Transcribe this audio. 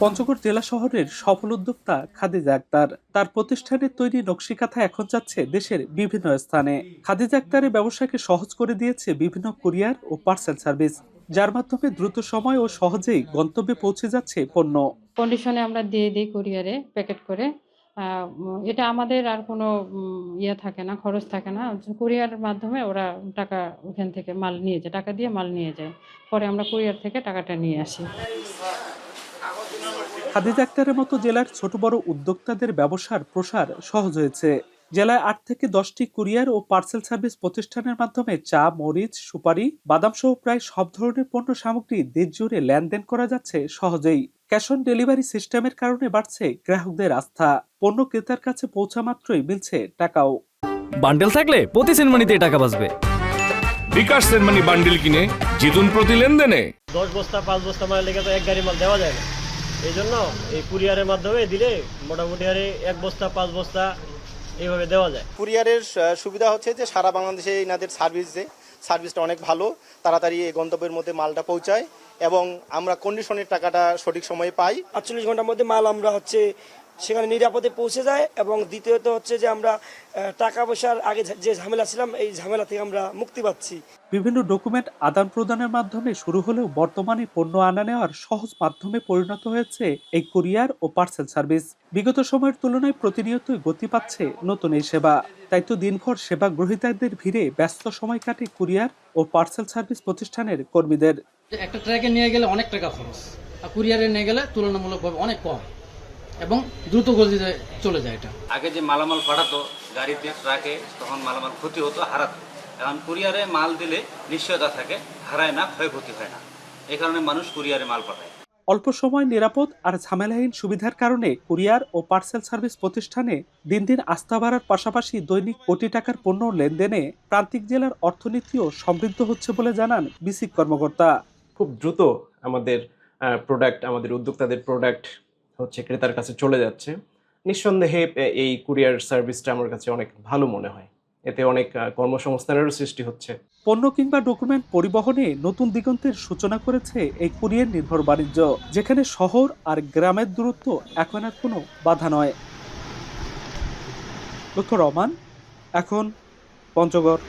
পঞ্চগড় জেলা শহরের সফল উদ্যোক্তা খাদিজা আক্তার তার প্রতিষ্ঠানের তৈরি নকশিকাঁথা এখন যাচ্ছে দেশের বিভিন্ন স্থানে। খাদিজা আক্তারের ব্যবসাকে সহজ করে দিয়েছে বিভিন্ন কুরিয়ার ও পার্সেল সার্ভিস, যার মাধ্যমে দ্রুত সময় ও সহজেই গন্তব্যে পৌঁছে যাচ্ছে পণ্য। কন্ডিশনে আমরা দিয়ে দিই কুরিয়ারে প্যাকেট করে। এটা আমাদের আর কোনো ইয়ে থাকে না, খরচ থাকে না। কুরিয়ারের মাধ্যমে ওরা টাকা ওখান থেকে মাল নিয়ে যায়, টাকা দিয়ে মাল নিয়ে যায়। পরে আমরা কুরিয়ার থেকে টাকাটা নিয়ে আসি। খাদিজা আক্তারের মতো জেলার ছোট বড় উদ্যোক্তাদের ব্যবসার প্রসার সহজ হয়েছে। জেলায় 8 থেকে 10টি কুরিয়ার ও পার্সেল সার্ভিস প্রতিষ্ঠানের মাধ্যমে চা, মরিচ, সুপারি, বাদাম সহ প্রায় সব ধরনের পণ্য সামগ্রী দেশ জুড়ে লেনদেন করা যাচ্ছে সহজেই। ক্যাশ অন ডেলিভারি সিস্টেমের কারণে বাড়ছে গ্রাহকদের আস্থা। পণ্য ক্রেতার কাছে পৌঁছা মাত্রই মিলছে টাকাও। বান্ডেল থাকলে প্রতি সেনমানিতে টাকা বাঁচবে। বিকাশ সেনমানি বান্ডেল কিনে জিতুন প্রতি লেনদেনে। 10 বস্তা 5 বস্তা মাল লেগে তো এক গাড়ি মাল দেওয়া যায় না। এই জন্য এই কুরিয়ারের মাধ্যমে দিলে মোটামুটি আরে 1 বস্তা 5 বস্তা এইভাবে দেওয়া যায়। কুরিয়ারের সুবিধা হচ্ছে যে সারা বাংলাদেশে এনাদের সার্ভিসটা অনেক ভালো, তাড়াতাড়ি এই গন্তব্যের মধ্যে মালটা পৌঁছায় এবং আমরা কন্ডিশনের টাকাটা সঠিক সময়ে পাই। 48 ঘন্টার মধ্যে মাল আমরা সেখানে নিরাপদে পৌঁছে যায়। এবং দ্বিতীয়ত হচ্ছে যে আমরা টাকা পয়সার আগে যে ঝামেলা ছিলাম এই ঝামেলা থেকে আমরা মুক্তি পাচ্ছি। বিভিন্ন ডকুমেন্ট আদান প্রদানের মাধ্যমে শুরু হলেও বর্তমানে পণ্য আনা নেওয়ার সহজ মাধ্যমে পরিণত হয়েছে এই কুরিয়ার ও পার্সেল সার্ভিস। বিগত সময়ের তুলনায় প্রতিনিয়তই গতি পাচ্ছে নতুন এই সেবা। তাই তো দিনভর সেবা গ্রহীতাদের ভিড়ে ব্যস্ত সময় কাটে কুরিয়ার ও পার্সেল সার্ভিস প্রতিষ্ঠানের কর্মীদের। একটা ট্রাকে নিয়ে গেলে অনেক টাকা খরচ, আর কুরিয়ারে নিয়ে গেলে তুলনামূলকভাবে অনেক কম এবং দ্রুত গতিতে চলে যায়। এটা আগে যে মালামাল পাঠাতো গাড়িতে ট্রাকে, তখন মালামাল ক্ষতি হতো, হারাতো। এখন কুরিয়ারে মাল দিলে নিশ্চয়তা থাকে, হারায় না, ক্ষয়ক্ষতি হয় না। এই কারণে মানুষ কুরিয়ারে মাল পাঠায়। অল্প সময়, নিরাপদ আর ঝামেলাহীন সুবিধার কারণে কুরিয়ার ও পার্সেল সার্ভিস প্রতিষ্ঠানে দিন দিন আস্থা বাড়ার পাশাপাশি দৈনিক কোটি টাকার পণ্য লেনদেনে প্রান্তিক জেলার অর্থনীতিও সমৃদ্ধ হচ্ছে বলে জানান বিসিক কর্মকর্তা। খুব দ্রুত আমাদের আমাদের উদ্যোক্তাদের প্রোডাক্ট ক্রেতার কাছে চলে যাচ্ছে। নিঃসন্দেহে এই কুরিয়ার সার্ভিসটা আমার কাছে অনেক ভালো মনে হয়। এতে অনেক কর্মসংস্থানেরও সৃষ্টি হচ্ছে। পণ্য কিংবা ডকুমেন্ট পরিবহনে নতুন দিগন্তের সূচনা করেছে এই কুরিয়ার নির্ভর বাণিজ্য, যেখানে শহর আর গ্রামের দূরত্ব এখন আর কোনো বাধা নয়। লুৎফর রহমান, এখন পঞ্চগড়।